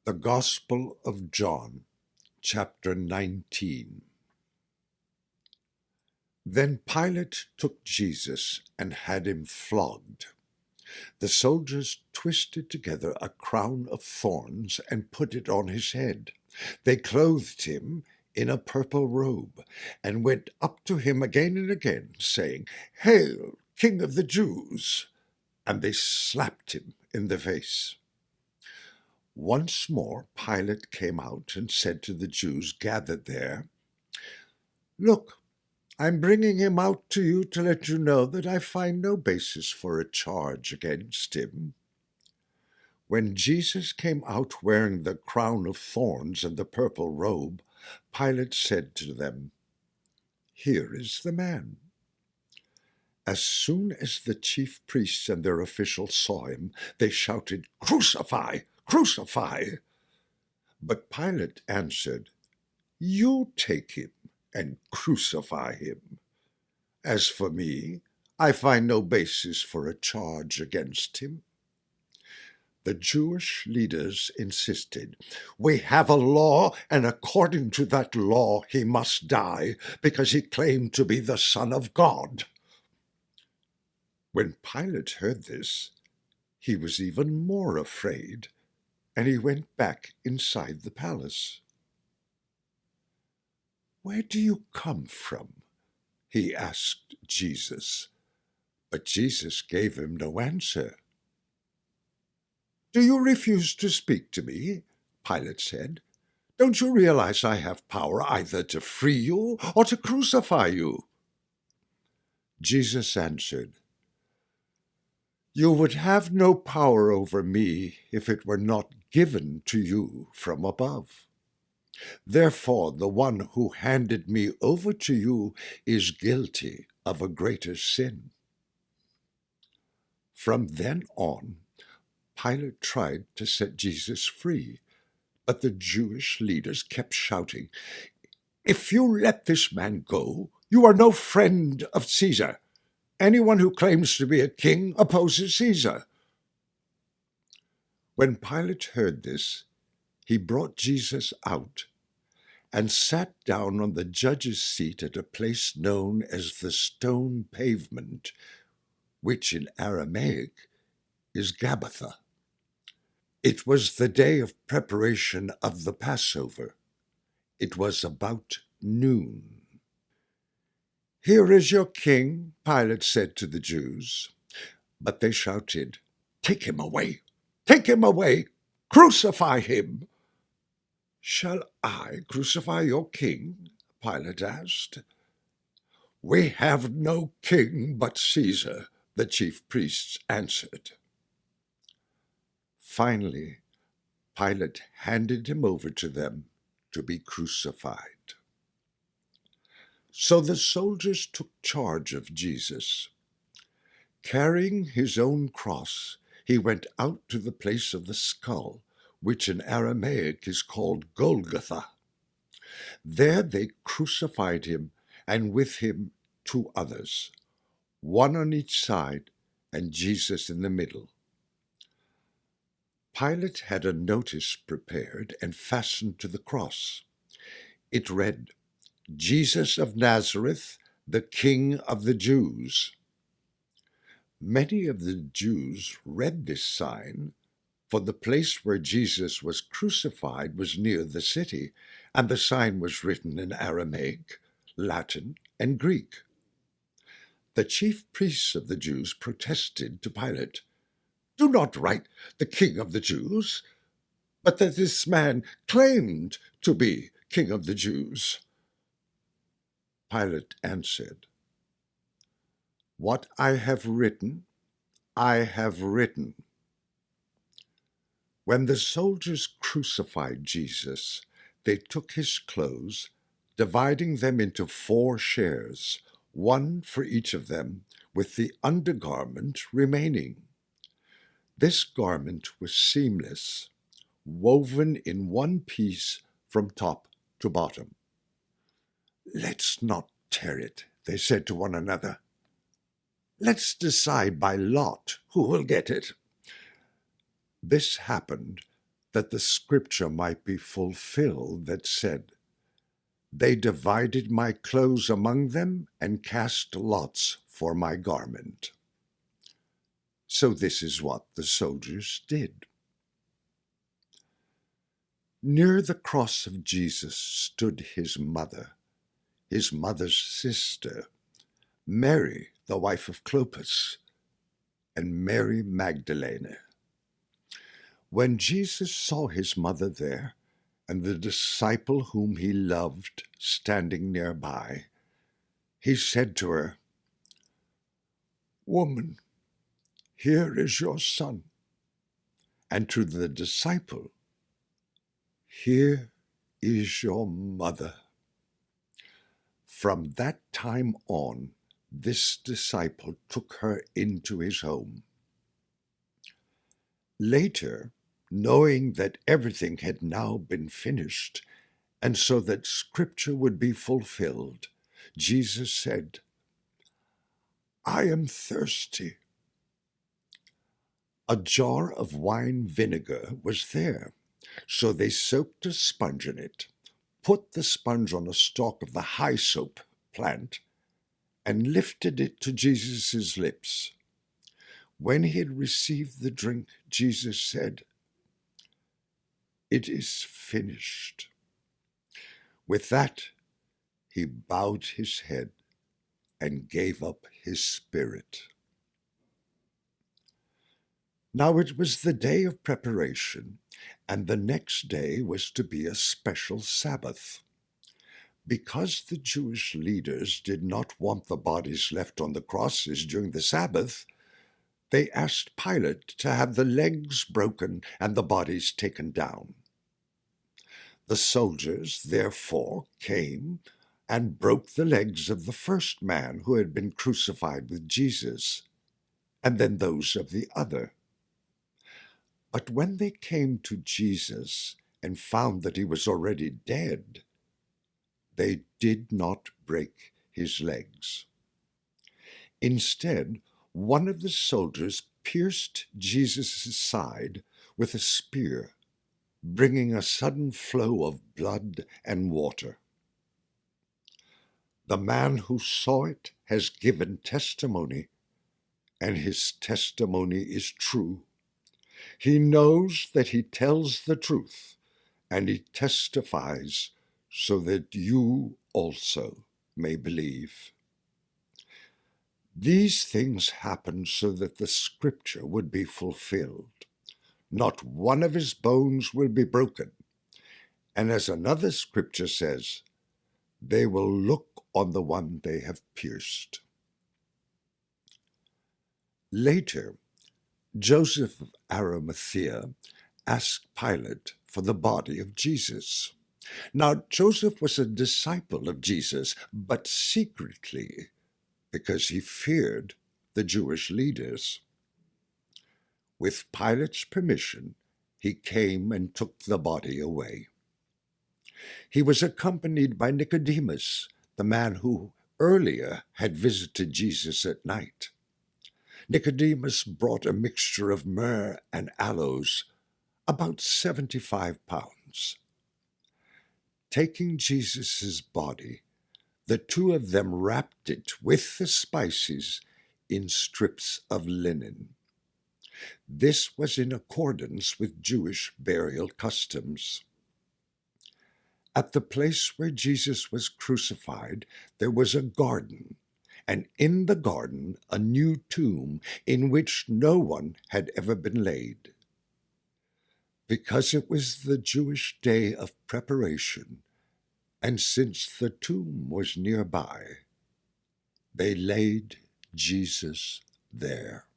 The Gospel of John, chapter 19. Then Pilate took Jesus and had him flogged. The soldiers twisted together a crown of thorns and put it on his head. They clothed him in a purple robe and went up to him again and again, saying, "Hail, King of the Jews!" And they slapped him in the face. Once more Pilate came out and said to the Jews gathered there, "Look, I'm bringing him out to you to let you know that I find no basis for a charge against him." When Jesus came out wearing the crown of thorns and the purple robe, Pilate said to them, "Here is the man." As soon as the chief priests and their officials saw him, they shouted, "Crucify! Crucify!" But Pilate answered, "You take him and crucify him. As for me, I find no basis for a charge against him." The Jewish leaders insisted, "We have a law, and according to that law he must die, because he claimed to be the Son of God." When Pilate heard this, he was even more afraid, and he went back inside the palace. "Where do you come from?" he asked Jesus. But Jesus gave him no answer. "Do you refuse to speak to me?" Pilate said. "Don't you realize I have power either to free you or to crucify you?" Jesus answered, "You would have no power over me if it were not given to you from above. Therefore, the one who handed me over to you is guilty of a greater sin." From then on, Pilate tried to set Jesus free, but the Jewish leaders kept shouting, "If you let this man go, you are no friend of Caesar. Anyone who claims to be a king opposes Caesar." When Pilate heard this, he brought Jesus out and sat down on the judge's seat at a place known as the Stone Pavement, which in Aramaic is Gabbatha. It was the day of preparation of the Passover. It was about noon. "Here is your king," Pilate said to the Jews. But they shouted, "Take him away! Take him away! Crucify him!" "Shall I crucify your king?" Pilate asked. "We have no king but Caesar," the chief priests answered. Finally, Pilate handed him over to them to be crucified. So the soldiers took charge of Jesus. Carrying his own cross, he went out to the place of the skull, which in Aramaic is called Golgotha. There they crucified him, and with him 2 others, one on each side and Jesus in the middle. Pilate had a notice prepared and fastened to the cross. It read, "Jesus of Nazareth, the King of the Jews." Many of the Jews read this sign, for the place where Jesus was crucified was near the city, and the sign was written in Aramaic, Latin, and Greek. The chief priests of the Jews protested to Pilate, "Do not write the King of the Jews, but that this man claimed to be King of the Jews." Pilate answered, "What I have written, I have written." When the soldiers crucified Jesus, they took his clothes, dividing them into 4 shares, one for each of them, with the undergarment remaining. This garment was seamless, woven in one piece from top to bottom. "Let's not tear it," they said to one another. "Let's decide by lot who will get it." This happened that the scripture might be fulfilled that said, "They divided my clothes among them and cast lots for my garment." So this is what the soldiers did. Near the cross of Jesus stood his mother's sister, Mary, the wife of Clopas, and Mary Magdalene. When Jesus saw his mother there, and the disciple whom he loved standing nearby, he said to her, "Woman, here is your son." And to the disciple, "Here is your mother." From that time on, this disciple took her into his home. Later, knowing that everything had now been finished, and so that Scripture would be fulfilled, Jesus said, "I am thirsty." A jar of wine vinegar was there, so they soaked a sponge in it, put the sponge on a stalk of the hyssop plant, and lifted it to Jesus' lips. When he had received the drink, Jesus said, "It is finished." With that, he bowed his head and gave up his spirit. Now it was the day of preparation, and the next day was to be a special Sabbath. Because the Jewish leaders did not want the bodies left on the crosses during the Sabbath, they asked Pilate to have the legs broken and the bodies taken down. The soldiers, therefore, came and broke the legs of the first man who had been crucified with Jesus, and then those of the other. But when they came to Jesus and found that he was already dead, they did not break his legs. Instead, one of the soldiers pierced Jesus' side with a spear, bringing a sudden flow of blood and water. The man who saw it has given testimony, and his testimony is true. He knows that he tells the truth, and he testifies so that you also may believe. These things happened so that the scripture would be fulfilled. Not one of his bones will be broken. And as another scripture says, they will look on the one they have pierced. Later, Joseph of Arimathea asked Pilate for the body of Jesus. Now, Joseph was a disciple of Jesus, but secretly, because he feared the Jewish leaders. With Pilate's permission, he came and took the body away. He was accompanied by Nicodemus, the man who earlier had visited Jesus at night. Nicodemus brought a mixture of myrrh and aloes, about 75 pounds. Taking Jesus' body, the two of them wrapped it with the spices in strips of linen. This was in accordance with Jewish burial customs. At the place where Jesus was crucified, there was a garden, and in the garden a new tomb in which no one had ever been laid. Because it was the Jewish day of preparation, and since the tomb was nearby, they laid Jesus there.